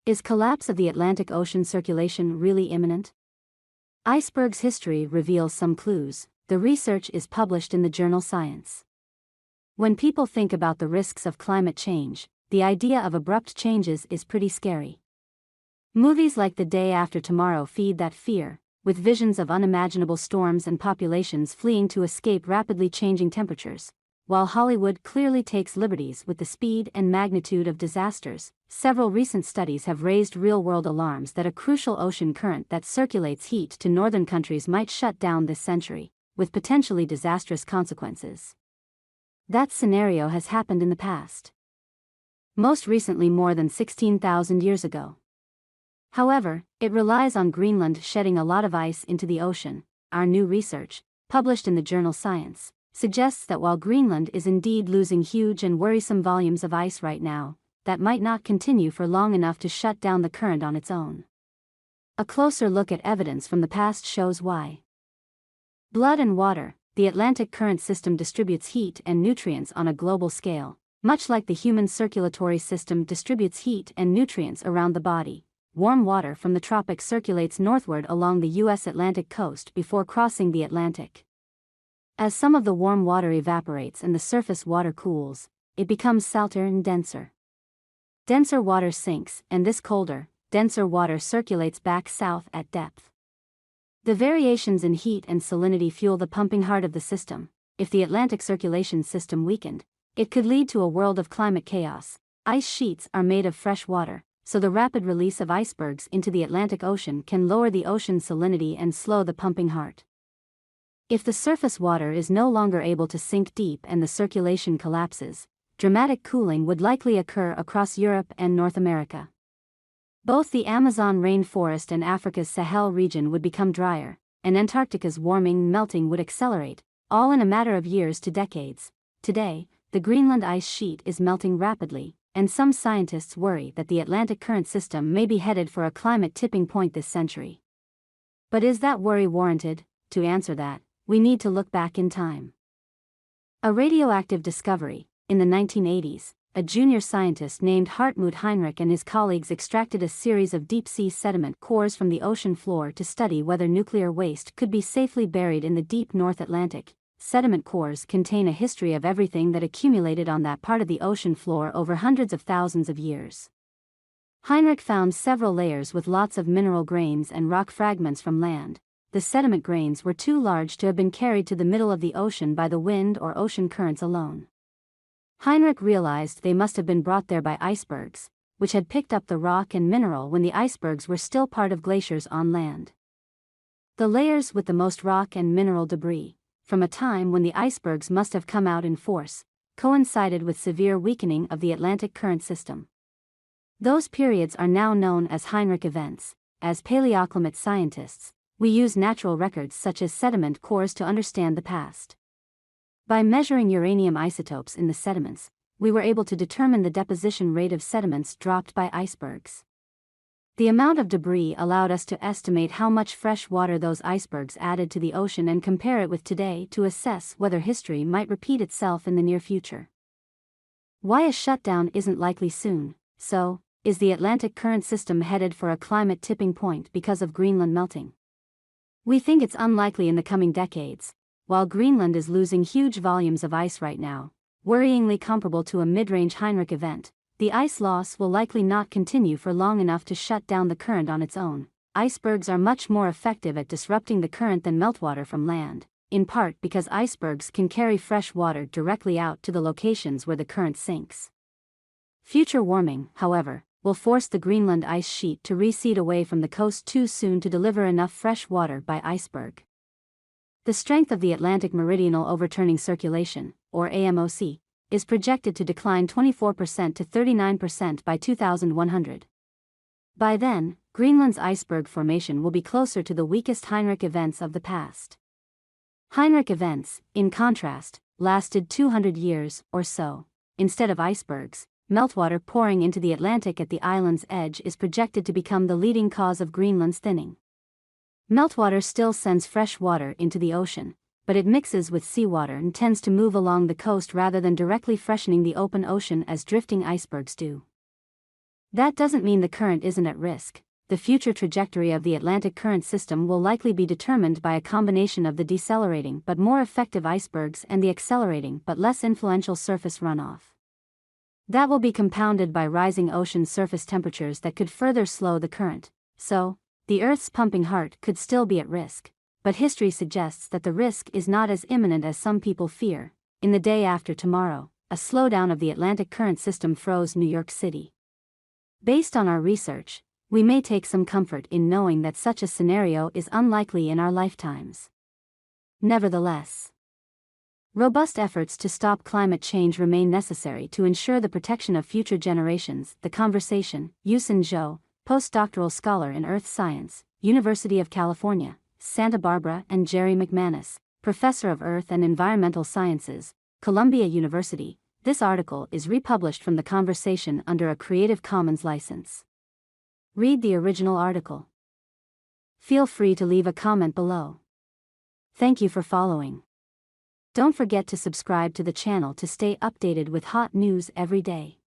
Is collapse of the Atlantic Ocean circulation really imminent? Icebergs history reveals some clues. The research is published in the journal Science. When people think about the risks of climate change, the idea of abrupt changes is pretty scary. Movies like The Day After Tomorrow feed that fear, with visions of unimaginable storms and populations fleeing to escape rapidly changing temperatures. While Hollywood clearly takes liberties with the speed and magnitude of disasters, several recent studies have raised real-world alarms that a crucial ocean current that circulates heat to northern countries might shut down this century, with potentially disastrous consequences. That scenario has happened in the past. Most recently more than 16,000 years ago. However, it relies on Greenland shedding a lot of ice into the ocean. Our new research, published in the journal Science, suggests that while Greenland is indeed losing huge and worrisome volumes of ice right now, that might not continue for long enough to shut down the current on its own. A closer look at evidence from the past shows why. Blood and water. The Atlantic current system distributes heat and nutrients on a global scale, much like the human circulatory system distributes heat and nutrients around the body. Warm water from the tropics circulates northward along the U.S. Atlantic coast before crossing the Atlantic. As some of the warm water evaporates and the surface water cools, it becomes salter and denser. Denser water sinks, and this colder, denser water circulates back south at depth. The variations in heat and salinity fuel the pumping heart of the system. If the Atlantic circulation system weakened, it could lead to a world of climate chaos. Ice sheets are made of fresh water, so the rapid release of icebergs into the Atlantic Ocean can lower the ocean's salinity and slow the pumping heart. If the surface water is no longer able to sink deep and the circulation collapses, dramatic cooling would likely occur across Europe and North America. Both the Amazon rainforest and Africa's Sahel region would become drier, and Antarctica's warming and melting would accelerate, all in a matter of years to decades. Today, the Greenland ice sheet is melting rapidly, and some scientists worry that the Atlantic current system may be headed for a climate tipping point this century. But is that worry warranted? To answer that, we need to look back in time. A radioactive discovery. In the 1980s, a junior scientist named Hartmut Heinrich and his colleagues extracted a series of deep-sea sediment cores from the ocean floor to study whether nuclear waste could be safely buried in the deep North Atlantic. Sediment cores contain a history of everything that accumulated on that part of the ocean floor over hundreds of thousands of years. Heinrich found several layers with lots of mineral grains and rock fragments from land. The sediment grains were too large to have been carried to the middle of the ocean by the wind or ocean currents alone. Heinrich realized they must have been brought there by icebergs, which had picked up the rock and mineral when the icebergs were still part of glaciers on land. The layers with the most rock and mineral debris, from a time when the icebergs must have come out in force, coincided with severe weakening of the Atlantic current system. Those periods are now known as Heinrich events. As paleoclimate scientists, we use natural records such as sediment cores to understand the past. By measuring uranium isotopes in the sediments, we were able to determine the deposition rate of sediments dropped by icebergs. The amount of debris allowed us to estimate how much fresh water those icebergs added to the ocean and compare it with today to assess whether history might repeat itself in the near future. Why a shutdown isn't likely soon. So, is the Atlantic current system headed for a climate tipping point because of Greenland melting? We think it's unlikely in the coming decades. While Greenland is losing huge volumes of ice right now, worryingly comparable to a mid-range Heinrich event, the ice loss will likely not continue for long enough to shut down the current on its own. Icebergs are much more effective at disrupting the current than meltwater from land, in part because icebergs can carry fresh water directly out to the locations where the current sinks. Future warming, however, will force the Greenland ice sheet to recede away from the coast too soon to deliver enough fresh water by iceberg. The strength of the Atlantic Meridional Overturning Circulation, or AMOC, is projected to decline 24% to 39% by 2100. By then, Greenland's iceberg formation will be closer to the weakest Heinrich events of the past. Heinrich events, in contrast, lasted 200 years or so. Instead of icebergs, meltwater pouring into the Atlantic at the island's edge is projected to become the leading cause of Greenland's thinning. Meltwater still sends fresh water into the ocean, but it mixes with seawater and tends to move along the coast rather than directly freshening the open ocean as drifting icebergs do. That doesn't mean the current isn't at risk. The future trajectory of the Atlantic current system will likely be determined by a combination of the decelerating but more effective icebergs and the accelerating but less influential surface runoff. That will be compounded by rising ocean surface temperatures that could further slow the current. So, the Earth's pumping heart could still be at risk, but history suggests that the risk is not as imminent as some people fear. In the day after tomorrow, a slowdown of the Atlantic current system froze New York City. Based on our research, we may take some comfort in knowing that such a scenario is unlikely in our lifetimes. Nevertheless, robust efforts to stop climate change remain necessary to ensure the protection of future generations. The Conversation, Yusen Zhou, postdoctoral scholar in earth science, University of California, Santa Barbara, and Jerry McManus, professor of earth and environmental sciences, Columbia University. This article is republished from The Conversation under a Creative Commons license. Read the original article. Feel free to leave a comment below. Thank you for following. Don't forget to subscribe to the channel to stay updated with hot news every day.